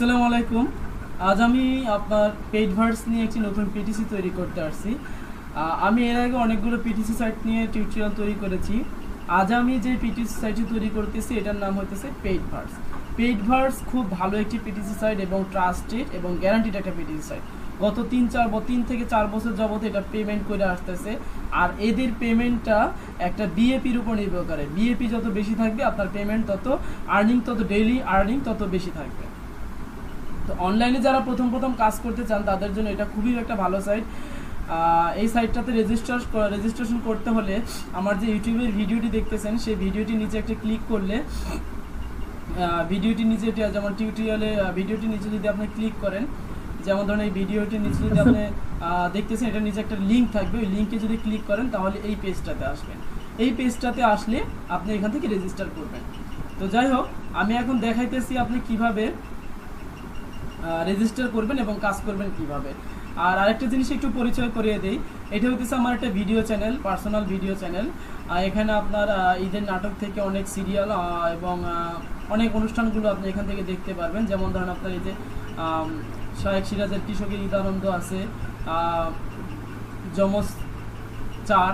আসসালামু আলাইকুম। আজ আমি আপনার পেইড ভার্স নিয়ে একটি নতুন পিটিসি তৈরি করতে আসছি। আমি এর আগে অনেকগুলো পিটিসি সাইট নিয়ে টিউটোরিয়াল তৈরি করেছি। আজ আমি যে পিটিসি সাইটটি তৈরি করতেছি এটার নাম হইতেছে পেইড ভার্স। পেইড ভার্স খুব ভালো একটি পিটিসি সাইট এবং ট্রাস্টেড এবং গ্যারান্টিড একটা পিটিসি সাইট। গত 3 থেকে 4 বছর যাবত এটা পেমেন্ট করে আসতেছে। আর এদের পেমেন্টটা একটা বিএপির উপর নির্ভর করে। বিএপি যত বেশি থাকবে আপনার পেমেন্ট তত ডেইলি আর্নিং তত বেশি থাকবে। তো অনলাইনে যারা প্রথম কাজ করতে চান তাদের জন্য এটা খুবই একটা ভালো সাইট। এই সাইটটাতে রেজিস্ট্রেশন করতে হলে আমার যে ইউটিউবের ভিডিওটি দেখতেছেন সেই ভিডিওটি নিচে একটা ক্লিক করলে ভিডিওটি নিচে যেমন টিউটোরিয়ালে ভিডিওটি নিচে যদি আপনি ক্লিক করেন, যেমন ধরুন এই ভিডিওটি নিচে যদি আপনি দেখতেছেন এটার নিচে একটা লিঙ্ক থাকবে, ওই লিঙ্কে যদি ক্লিক করেন তাহলে এই পেজটাতে আসবেন। এই পেজটাতে আসলে আপনি এখান থেকে রেজিস্টার করবেন। তো যাই হোক, আমি এখন দেখাইতেছি আপনি কিভাবে রেজিস্টার করবেন এবং কাজ করবেন কিভাবে। আর আরেকটা জিনিস একটু পরিচয় করিয়ে দেই, এটা হচ্ছে আমার একটা video channel, personal video channel. এখানে আপনার ঈদের নাটক থেকে অনেক সিরিয়াল এবং অনেক অনুষ্ঠানগুলো আপনি এখান থেকে দেখতে পারবেন। যেমন ধরেন আপনার এই যে শায়েখ সিরাজের কৃষকের ঈদ আনন্দ আছে, যমজ 4,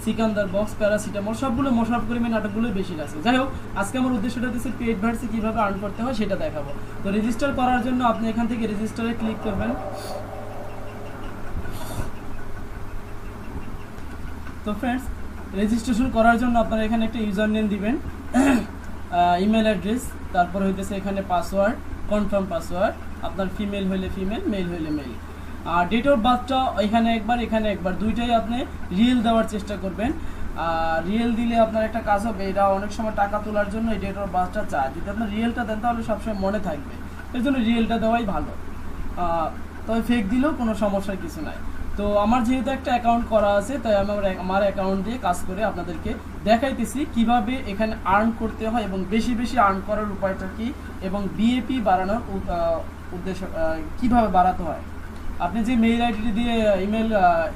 সিকান্দার বক্স, প্যারাসিটামল, সবগুলো মোশাররফ করিমের নাটকগুলোই বেশি আছে। যাই হোক, আজকে আমার উদ্দেশ্যটা হচ্ছে পেইড ভার্সে কীভাবে আর্ন করতে হয় সেটা দেখাবো। তো রেজিস্টার করার জন্য আপনি এখান থেকে রেজিস্টারে ক্লিক করবেন। তো ফ্রেন্ডস, রেজিস্ট্রেশন করার জন্য আপনারা এখানে একটা ইউজার নেম দিবেন, ইমেল অ্যাড্রেস, তারপর হইতেছে এখানে পাসওয়ার্ড, কনফার্ম পাসওয়ার্ড। আপনার ফিমেল হইলে ফিমেল, মেল হইলে মেল। আর ডেট অফ বার্থটা এখানে একবার দুইটাই আপনি রিয়েল দেওয়ার চেষ্টা করবেন। রিয়েল দিলে আপনার একটা কাজ হবে, এটা অনেক সময় টাকা তোলার জন্য এই ডেট অফ বার্থটা চায়। যদি আপনার রিয়েলটা দেন তাহলে সবসময় মনে থাকবে, এর জন্য রিয়েলটা দেওয়াই ভালো। তবে ফেক দিলেও কোনো সমস্যার কিছু নাই। তো আমার যেহেতু একটা অ্যাকাউন্ট করা আছে, তাই আমি আমার অ্যাকাউন্ট দিয়ে কাজ করে আপনাদেরকে দেখাইতেছি কিভাবে এখানে আর্ন করতে হয় এবং বেশি আর্ন করার উপায়টা কি এবং বিএপি বাড়ানোর উদ্দেশ্য কিভাবে বাড়াতে হয়। আপনি যে মেইল আইডিটি দিয়ে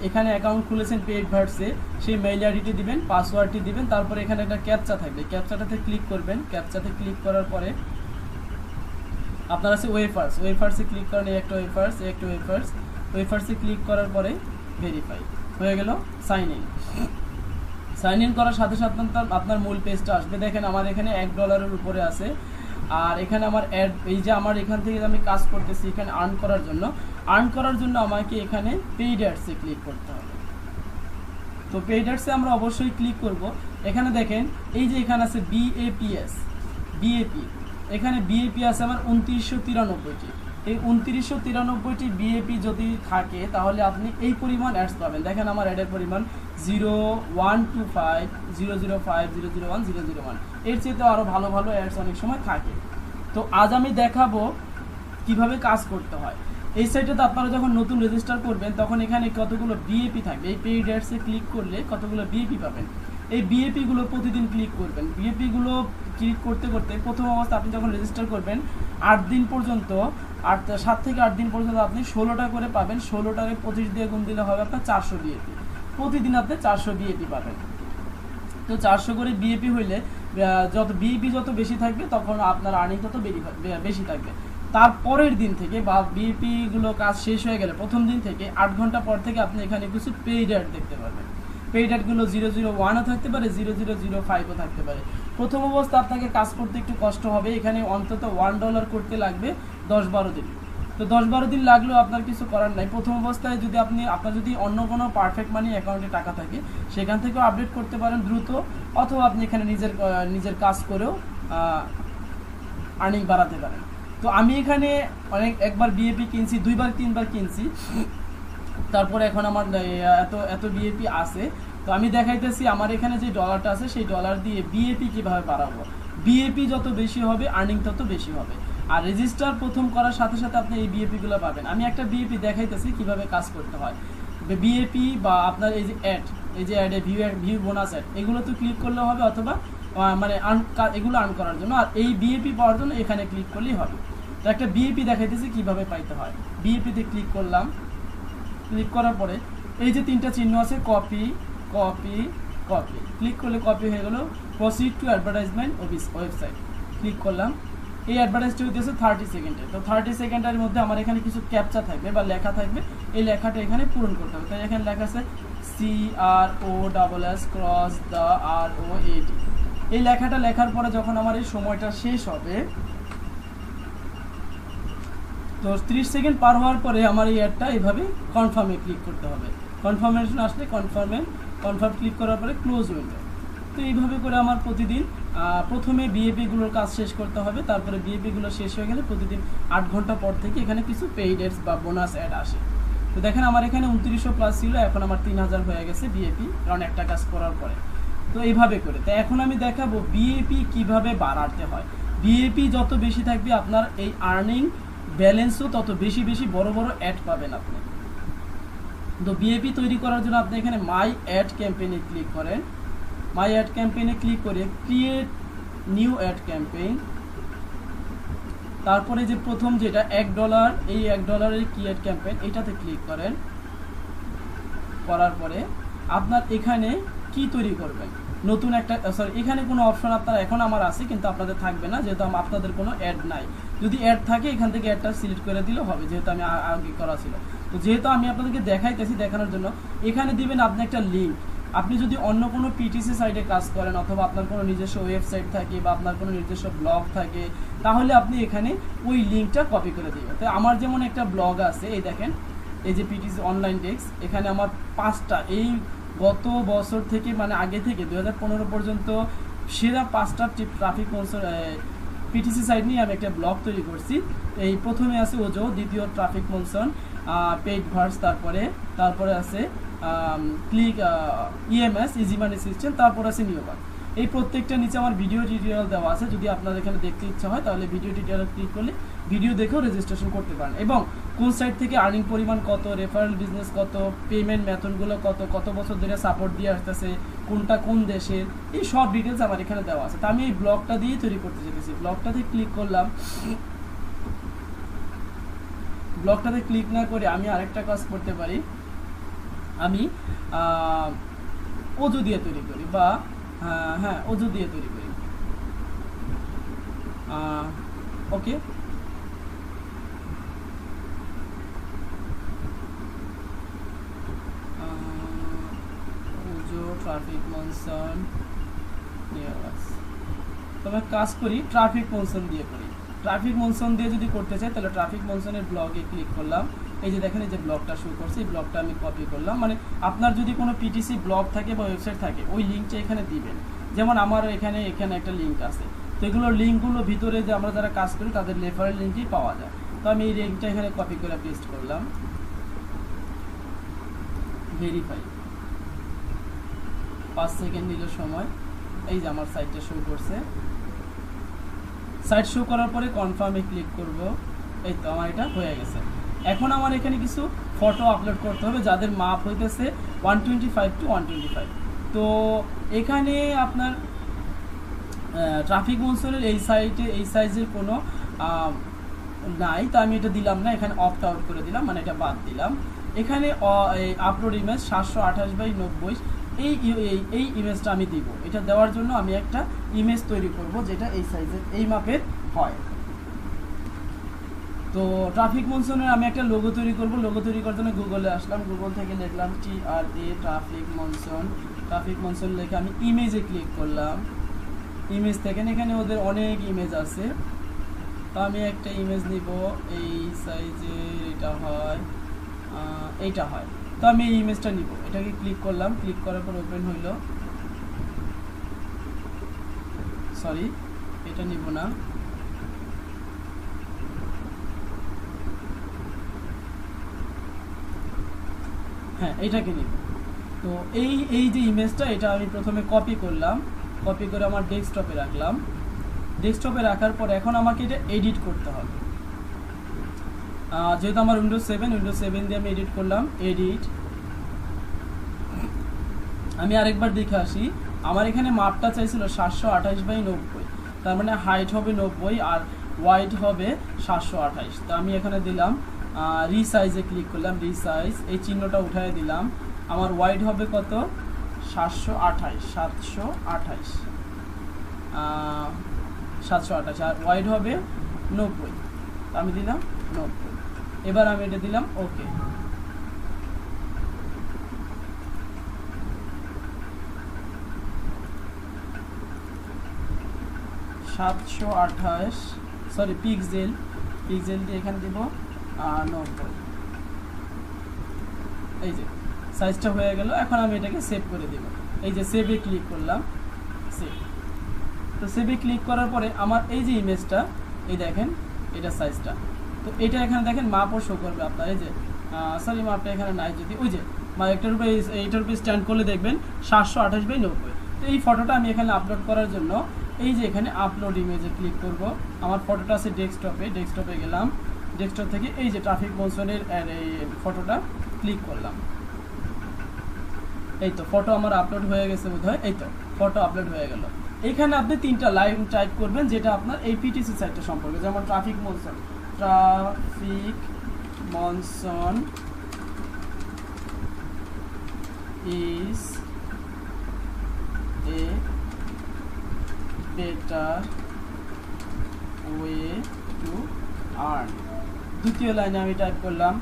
এখানে অ্যাকাউন্ট খুলেছেন পেইড ভার্সে, সেই মেইল আইডিটি দিবেন, পাসওয়ার্ডটি দিবেন, তারপরে এখানে একটা ক্যাপচা থাকবে, ক্যাপচাটাতে ক্লিক করবেন। ক্যাপচাতে ক্লিক করার পরে আপনার আছে ওয়েফার্সে ক্লিক করেন, একটা ওয়েফার্সে ক্লিক করার পরে ভেরিফাই হয়ে গেল। সাইন ইন করার সাথে সাথে আপনার মূল পেজটা আসবে। দেখেন আমার এখানে $1 উপরে আছে। আর এখানে আমার এই যে আমার এখান থেকে আমি কাজ করতেছি, এখানে আর্ন করার জন্য আমাকে এখানে পেইড অ্যাডসে ক্লিক করতে হবে। তো পেইড অ্যাডসে আমরা অবশ্যই ক্লিক করব। এখানে দেখেন এই যে এখানে আছে বিএপি, এখানে বিএপি আছে আমার 2993টি। এই 2993টি বিএপি যদি থাকে তাহলে আপনি এই পরিমাণ অ্যাডস পাবেন। দেখেন আমার অ্যাডের পরিমাণ 0125 005 001 001, এর চেয়ে আরও ভালো অ্যাডস অনেক সময় থাকে। তো আজ আমি দেখাবো কিভাবে কাজ করতে হয়। এই সাইটটাতে আপনারা যখন নতুন রেজিস্টার করবেন তখন এখানে কতগুলো বিএপি থাকবে। এই পেইড অ্যাডসে ক্লিক করলে কতগুলো বিএপি পাবেন। এই বিএপিগুলো প্রতিদিন ক্লিক করবেন। বিএপিগুলো ক্লিক করতে প্রথম অবস্থা আপনি যখন রেজিস্টার করবেন 8 দিন পর্যন্ত, 7 থেকে 8 দিন পর্যন্ত আপনি 16টা করে পাবেন। 16টাকে 25 দিয়ে গুণ দিলে হবে আপনার 400 বিএপি। প্রতিদিন আপনি 400 বিএপি পাবেন। তো 400 করে বিএপি হইলে যত বিএপি যত বেশি থাকবে তখন আপনার আর্নিং তত বেশি থাকবে। তারপরের দিন থেকে বা বিএপিগুলো কাজ শেষ হয়ে গেলে প্রথম দিন থেকে 8 ঘন্টা পর থেকে আপনি এখানে কিছু পেইড অ্যাড দেখতে পারবেন। পেইড অ্যাডগুলো 001ও থাকতে পারে, 0005ও থাকতে পারে। প্রথম অবস্থা আপনাকে কাজ করতে একটু কষ্ট হবে। এখানে অন্তত $1 করতে লাগবে 10-12 দিন। তো 10-12 দিন লাগলেও আপনার কিছু করার নাই। প্রথম অবস্থায় যদি আপনার যদি অন্য কোনো পারফেক্ট মানি অ্যাকাউন্টে টাকা থাকে সেখান থেকেও আপডেট করতে পারেন দ্রুত, অথবা আপনি এখানে নিজের কাজ করেও আর্নিং বাড়াতে পারেন। তো আমি এখানে একবার বিএপি কিনছি, 2-3বার কিনছি, তারপরে এখন আমার এত বিএপি আছে। তো আমি দেখাইতেছি আমার এখানে যে ডলারটা আছে সেই ডলার দিয়ে বিএপি কিভাবে বাড়াবো। বিএপি যত বেশি হবে আর্নিং তত বেশি হবে। আর রেজিস্টার প্রথম করার সাথে সাথে আপনি এই বিএপিগুলো পাবেন। আমি একটা বিএপি দেখাইতেছি কিভাবে কাজ করতে হয়। বিএপি বা আপনার এই যে অ্যাডে ভিউ বোনাস অ্যাড, এগুলো তো ক্লিক করলে হবে, অথবা মানে এগুলো আর্ন করার জন্য। আর এই বিএপি পাওয়ার জন্য এখানে ক্লিক করলেই হবে। তো একটা বিএপি দেখাইতেছি কিভাবে পাইতে হয়। বিএপিতে ক্লিক করলাম। ক্লিক করার পরে এই যে 3টা চিহ্ন আছে, কপি, ক্লিক করলে কপি হয়ে গেল। Proceed to advertisement website click করলাম। এই অ্যাডভার্টাইজটা হইতেছে 30 সেকেন্ডের। তো 30 সেকেন্ডের মধ্যে আমার এখানে কিছু ক্যাপচা থাকবে বা লেখা থাকবে, এই লেখাটা এখানে পূরণ করতে হবে। তাই এখানে লেখা আছে CROSS ক্রস দ্য ROAD। এই লেখাটা লেখার পরে যখন আমার এই সময়টা শেষ হবে, তো 30 সেকেন্ড পার হওয়ার পরে আমার এই অ্যাডটা এইভাবে কনফার্মে ক্লিক করতে হবে। কনফার্মেশন আসলে কনফার্ম ক্লিক করার পরে ক্লোজ উইন্ডো। তো এইভাবে করে আমার প্রতিদিন প্রথমে বিএপিগুলোর কাজ শেষ করতে হবে, তারপরে বিএপিগুলো শেষ হয়ে গেলে প্রতিদিন 8 ঘন্টা পর থেকে এখানে কিছু পেইড অ্যাডস বা বোনাস অ্যাড আসে। তো দেখেন আমার এখানে 2900 প্লাস ছিল, এখন আমার 3000 হয়ে গেছে বিএপি, কারণ একটা কাজ করার পরে। তো এইভাবে করে তো এখন আমি দেখাবো বিএপি কিভাবে বাড়াতে হয়। বিএপি যত বেশি থাকবে আপনার এই আর্নিং ব্যালেন্সও তত বেশি বড় অ্যাড পাবেন আপনি। তো বিএপি তৈরি করার জন্য আপনি এখানে মাই অ্যাড ক্যাম্পেইনে ক্লিক করেন। মাই অ্যাড ক্যাম্পেইনে ক্লিক করে ক্রিয়েট নিউ অ্যাড ক্যাম্পেইন, তারপরে যে প্রথম যেটা $1, এই $1 ক্রিয়েট ক্যাম্পেইন এটাতে ক্লিক করেন। করার পরে আপনার এখানে কি তৈরি করবেন, নতুন একটা এখানে কোনো অপশন আপনার এখন আমার আছে কিন্তু আপনাদের থাকবে না, যেহেতু আপনাদের কোনো অ্যাড নাই। যদি অ্যাড থাকে এখান থেকে অ্যাডটা সিলেক্ট করে দিলে হবে, যেহেতু আমি আগে করা ছিল। তো যেহেতু আমি আপনাদেরকে দেখাইতেছি, দেখানোর জন্য এখানে দিবেন আপনি একটা লিঙ্ক। আপনি যদি অন্য কোনো পিটিসি সাইটে কাজ করেন অথবা আপনার কোনো নিজস্ব ওয়েবসাইট থাকে বা আপনার কোনো নিজস্ব ব্লগ থাকে, তাহলে আপনি এখানে ওই লিঙ্কটা কপি করে দিবেন। তো আমার যেমন একটা ব্লগ আছে, এই দেখেন, এই যে পিটিসি অনলাইন ডেস্ক, এখানে আমার 5টা এই গত বছর থেকে মানে আগে থেকে 2015 পর্যন্ত সেরা 5টা ট্রাফিক মনসন পিটিসি সাইট নিয়ে আমি একটা ব্লগ তৈরি করছি। এই প্রথমে আছে ওজো, দ্বিতীয় ট্রাফিক মনসন, পেইড ভার্স, তারপরে আছে ক্লিক ইএমএস ইজি মানি সিস্টেম, তারপর আছে নিয়োবাক। এই প্রত্যেকটা নিচে আমার ভিডিও টিউটোরিয়াল দেওয়া আছে, যদি আপনাদের এখানে দেখতে ইচ্ছা হয় তাহলে ভিডিও টিউটোরিয়াল ক্লিক করলে ভিডিও দেখেও রেজিস্ট্রেশন করতে পারেন। এবং কোন সাইট থেকে আর্নিং পরিমাণ কত, রেফারেল বিজনেস কত, পেমেন্ট মেথডগুলো কত বছর ধরে সাপোর্ট দিয়ে আসতেছে, কোনটা কোন দেশের, এই সব ডিটেলস আমার এখানে দেওয়া আছে। তো আমি এই ব্লগটা দিয়েই তৈরি করতে চেয়েছি। ব্লগটাতে ক্লিক করলাম। ব্লগটাতে ক্লিক না করে আমি আরেকটা কাজ করতে পারি, আমি ওজো দিয়ে তৈরি করি বা ওজো দিয়ে তৈরি করি। ওকে, ওজো ট্রাফিক মনসন তো আমি কাজ করি ট্রাফিক মনসন দিয়ে করি। ট্রাফিক মনসন দিয়ে যদি করতে চাই তাহলে ট্রাফিক মনসনের ব্লগে ক্লিক করলাম। এই যে দেখেন, এই যে ব্লগটা শো করছে, এই ব্লগটা আমি কপি করলাম। মানে আপনার যদি কোনো পিটিসি ব্লগ থাকে বা ওয়েবসাইট থাকে, ওই লিঙ্কটা এখানে দিবেন। যেমন আমার এখানে একটা লিঙ্ক আছে, তো এগুলোর লিঙ্কগুলো ভিতরে যে আমরা যারা কাজ করি তাদের রেফারেল লিঙ্কই পাওয়া যায়। তো আমি এই লিঙ্কটা এখানে কপি করে পেস্ট করলাম। ভেরিফাই, 5 সেকেন্ড নিল সময়। এই যে আমার সাইটটা শো করছে। সাইট শো করার পরে কনফার্মে ক্লিক করব। এই তো আমার এটা হয়ে গেছে। এখন আমার এখানে কিছু ফটো আপলোড করতে হবে যাদের মাপ হইতেছে 125x125। তো এখানে আপনার ট্রাফিক মনসনের এই সাইজের কোনো নাই, তো আমি এটা দিলাম না, এখানে অপ্ট আউট করে দিলাম, মানে এটা বাদ দিলাম। এখানে আপলোড ইমেজ 728x90, এই ইমেজটা আমি দিব। এটা দেওয়ার জন্য আমি একটা ইমেজ তৈরি করব যেটা এই সাইজের, এই মাপের হয়। তো ট্রাফিক মনসনের আমি একটা লোগো তৈরি করব। লোগো তৈরি করার জন্য গুগলে আসলাম, গুগল থেকে লিখলাম TRA ট্রাফিক মনসন লিখে আমি ইমেজে ক্লিক করলাম। ইমেজ থেকে এখানে ওদের অনেক ইমেজ আছে, তো আমি একটা ইমেজ নিব এই সাইজের, এইটা হয়। তো আমি এই ইমেজটা নিব, এটাকে ক্লিক করলাম। ক্লিক করার পর ওপেন হইল, সরি এটা নিব না, হ্যাঁ এইটাকে নিব। তো এই যে ইমেজটা, এটা আমি প্রথমে কপি করলাম, কপি করে আমার ডেস্কটপে রাখলাম। ডেস্কটপে রাখার পর এখন আমাকে এটা এডিট করতে হবে। যেহেতু আমার উইন্ডোজ 7 দিয়ে আমি এডিট করলাম। এডিট, আমি আরেকবার দেখে আসি। আমার এখানে মাপটা চাইছিল 728x90, তার মানে হাইট হবে 90 আর ওয়াইড হবে 728। তো আমি এখানে দিলাম রিসাইজে ক্লিক করলাম, রিসাইজ, এই চিহ্নটা উঠাই দিলাম। আমার ওয়াইড হবে কত, 728। 728, আর ওয়াইড হবে 90, আমি দিলাম 90। এবার আমি এটা দিলাম ওকে। সরি পিক্সেল দিয়ে এখানে দিব 90। এই যে সাইজটা হয়ে গেল। এখন আমি এটাকে সেভ করে দেব। এই যে সেভে ক্লিক করলাম, সেভ। তো সেভে ক্লিক করার পরে আমার এই যে ইমেজটা, এই দেখেন এটা সাইজটা, তো এটা এখানে দেখেন মাপও শো করবে আপনার। এই যে সরি মাপটা এখানে নাই, যদি ওই যে এইটার উপরে স্ট্যান্ড করলে দেখবেন 728/90। তো এই ফটোটা আমি এখানে আপলোড করার জন্য এই যে এখানে আপলোড ইমেজে ক্লিক করব। আমার ফটোটা আছে ডেস্কটপে গেলাম, ডেস্কটপ থেকে এই যে ট্রাফিক মনসনের এই ফটোটা ক্লিক করলাম। এই তো ফটো আমার আপলোড হয়ে গেছে বোধহয়। এই তো ফটো আপলোড হয়ে গেল। এখানে আপনি 3টা লাইন টাইপ করবেন যেটা আপনার এই পিটিসি সাইটটা সম্পর্কে, যেমন traffic monsoon is a better way to earn. দ্বিতীয় লাইনে আমি টাইপ করলাম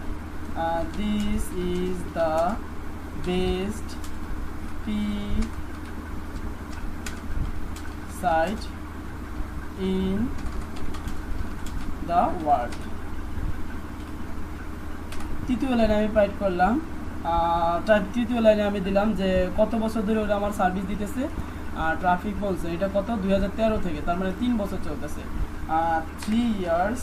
this is the best site in the world। তৃতীয় লাইনে আমি টাইপ করলাম তৃতীয় লাইনে আমি দিলাম যে কত বছর ধরে ওরা আমার সার্ভিস দিতেছে। ট্রাফিক বলছে এটা কত 2013 থেকে, তার মানে 3 বছর চলতেছে। 3 years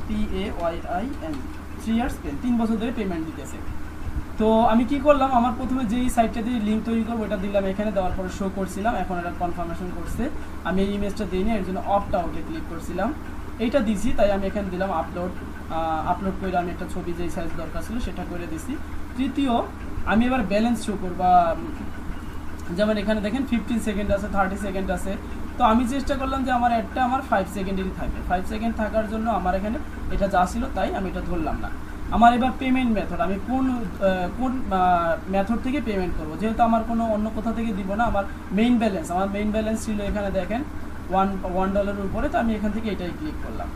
PAYIN 3 years 3 বছর ধরে পেমেন্ট দিতেছে। তো আমি কি করলাম, আমার প্রথমে যেই সাইটটা দিয়ে লিঙ্ক তৈরি করবো এটা দিলাম, এখানে দেওয়ার পরে শো করছিলাম। এখন এটা কনফার্মেশন করছে, আমি এই ইমেজটা দিইনি, এর জন্য অপট আউটে ক্লিক করছিলাম। এইটা দিছি, তাই আমি এখানে দিলাম আপলোড করে আমি একটা ছবি যেই সাইজ দরকার ছিল সেটা করে দিছি। তৃতীয়, আমি এবার ব্যালেন্স শো করবো, যেমন এখানে দেখেন 15 সেকেন্ড আছে, 30 সেকেন্ড আছে। তো আমি চেষ্টা করলাম যে আমার অ্যাডটা আমার 5 সেকেন্ডেরই থাকে। 5 সেকেন্ড থাকার জন্য আমার এখানে এটা যা ছিল তাই আমি এটা ধরলাম না। আমার এবার পেমেন্ট মেথড, আমি কোন মেথড থেকে পেমেন্ট করব, যেহেতু আমার কোনো অন্য কোথা থেকে দিব না। আমার মেইন ব্যালেন্স ছিল এখানে দেখেন $1 উপরে, তো আমি এখান থেকে এটাই ক্লিক করলাম।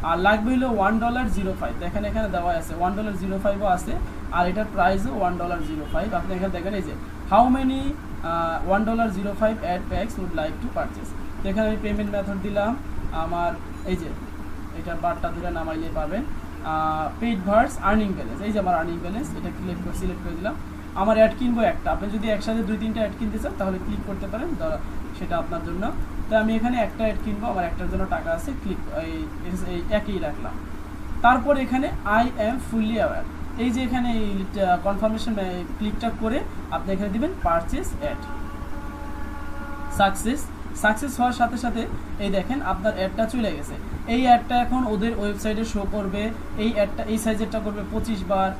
আর লাগবে হলো $1.05, দেখেন এখানে দেওয়া আছে $1.05ও আছে, আর এটার প্রাইসও $1.05। আপনি এখানে দেখেন এই যে how many $1.05 ad packs would like to purchase. তো এখানে আমি পেমেন্ট মেথড দিলাম। আমার এই যে এটা বারটা ধরে নামাইলে পাবেন পেইড ভার্স আর্নিং ব্যালেন্স। এই যে আমার আর্নিং ব্যালেন্স, এটা সিলেক্ট করে দিলাম। আমার অ্যাড কিনবো একটা, আপনি যদি একসাথে 2-3টা অ্যাড কিনতে চান তাহলে ক্লিক করতে পারেন, সেটা আপনার জন্য। তো আমি এখানে একটা অ্যাড কিনবো, আমার একটার জন্য টাকা আছে, এই একই রাখলাম। তারপর এখানে আই এম ফুললি অ্যাওয়্যার, এই যে এখানে এই কনফার্মেশন ক্লিকটা করে আপনি এখানে দিবেন পারচেস অ্যাড। সাকসেস হওয়ার সাথে সাথে এই দেখেন আপনার অ্যাডটা চলে গেছে। এই অ্যাডটা এখন ওদের ওয়েবসাইটে শো করবে। এই অ্যাডটা এই সাইজেরটা করবে 25 বার।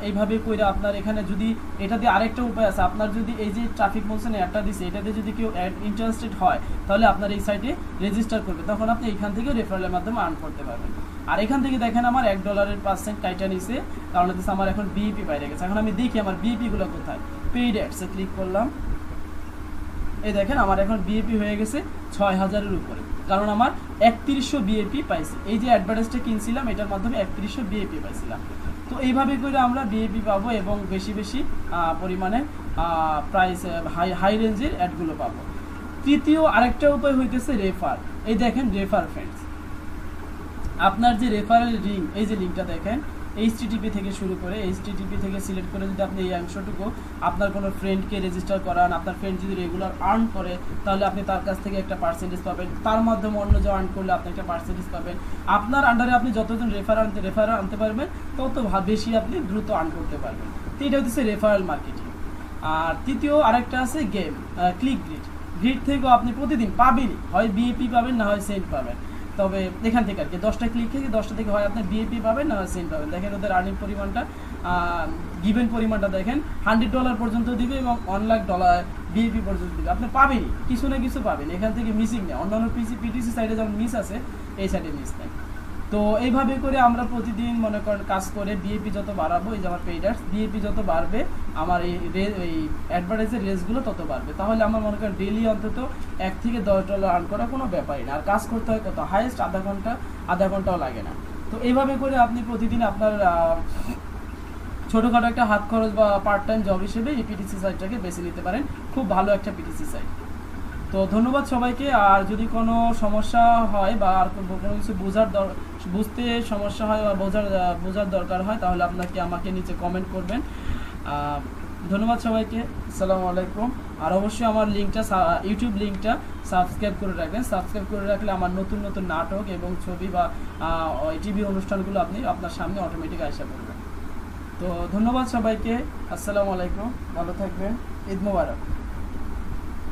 এইভাবে করে আপনার এখানে যদি এটা দিয়ে আরেকটা উপায় আছে, আপনার যদি এই যে ট্রাফিক মোশনে অ্যাডটা দিচ্ছে এটাতে যদি কেউ ইন্টারেস্টেড হয় তাহলে আপনার এই সাইটে রেজিস্টার করবে, তখন আপনি এখান থেকে রেফারেলের মাধ্যমে আর্ন করতে পারবেন। আর এখান থেকে দেখেন আমার $1% কাইটা নিছে, কারণ হচ্ছে আমার এখন বিইপি বাইরে গেছে। এখন আমি দেখি আমার বিইপিগুলো কোথায়। পেইড অ্যাডসে ক্লিক করলাম, এই দেখেন আমার এখন বিএপি হয়ে গেছে 6000-এর উপরে, কারণ আমার 3100 বিএপি পাইছি। এই যে অ্যাডভার্টাইজটা কিনছিলাম এটার মাধ্যমে 3100 বিএপি পাইছিলাম। তো এইভাবে করে আমরা বিএপি পাবো এবং বেশি পরিমাণে প্রাইস হাই রেঞ্জের অ্যাডগুলো পাবো। তৃতীয় আরেকটা উপায় হইতেছে রেফার। এই দেখেন রেফার ফ্রেন্ডস, আপনার যে রেফারেল লিঙ্ক, এই যে লিঙ্কটা দেখেন HTTP থেকে শুরু করে HTTP থেকে সিলেক্ট করে যদি আপনি এই অংশটুকু আপনার কোনো ফ্রেন্ডকে রেজিস্টার করান, আপনার ফ্রেন্ড যদি রেগুলার আর্ন করে তাহলে আপনি তার কাছ থেকে একটা পার্সেন্টেজ পাবেন, তার মাধ্যমে অন্য যে আর্ন করলে আপনি একটা পার্সেন্টেজ পাবেন। আপনার আন্ডারে আপনি যতজন রেফারার আনতে পারবেন তত বেশি আপনি দ্রুত আর্ন করতে পারবেন। তো এটা হচ্ছে রেফারেল মার্কেটিং। আর তৃতীয় আরেকটা আছে গেম ক্লিক গ্রিড থেকেও আপনি প্রতিদিন পাবেনই, হয় বিএপি পাবেন না হয় সেন্ট পাবেন। তবে এখান থেকে আর কি 10টা ক্লিক থেকে 10টা থেকে হয় আপনার বিএপি পাবেন না সেন্ট পাবেন। দেখেন ওদের আর্নিং পরিমাণটা, গিভেন পরিমাণটা দেখেন $100 পর্যন্ত দিবে এবং $1,00,000 বিএপি পর্যন্ত দিবে। আপনি পাবেনই, কিছু না কিছু পাবেন এখান থেকে, মিসিং নেই। অন্যান্য পিটিসি সাইডে যেমন মিস আছে এই সাইডে মিস নেই। তো এইভাবে করে আমরা প্রতিদিন মনে করেন কাজ করে বিএপি যত বাড়াবো, এই যে আমার পেইডার্স বিএপি যত বাড়বে আমার এই অ্যাডভার্টাইজের রেসগুলো তত বাড়বে। তাহলে আমার মনে করেন ডেইলি অন্তত $1 থেকে $10 আর্ন করা কোনো ব্যাপারই না। আর কাজ করতে হয় কত, হাইয়েস্ট আধা ঘন্টাও লাগে না। তো এইভাবে করে আপনি প্রতিদিন আপনার ছোটোখাটো একটা হাত খরচ বা পার্ট টাইম জব হিসেবে এই পিটিসি সাইটটাকে বেছে নিতে পারেন। খুব ভালো একটা পিটিসি সাইট। তো ধন্যবাদ সবাইকে। আর যদি কোনো সমস্যা হয় বা আর কোনো কিছু বুঝতে সমস্যা হয় বা বোঝার দরকার হয় তাহলে আমাকে নিচে কমেন্ট করবেন। ধন্যবাদ সবাইকে, আসসালামু আলাইকুম। আর অবশ্যই আমার ইউটিউব লিঙ্কটা সাবস্ক্রাইব করে রাখবেন। সাবস্ক্রাইব করে রাখলে আমার নতুন নতুন নাটক এবং ছবি বা টিভি অনুষ্ঠানগুলো আপনার সামনে অটোমেটিক আসা পড়বে। তো ধন্যবাদ সবাইকে, আসসালামু আলাইকুম, ভালো থাকবেন, ঈদ মোবারক।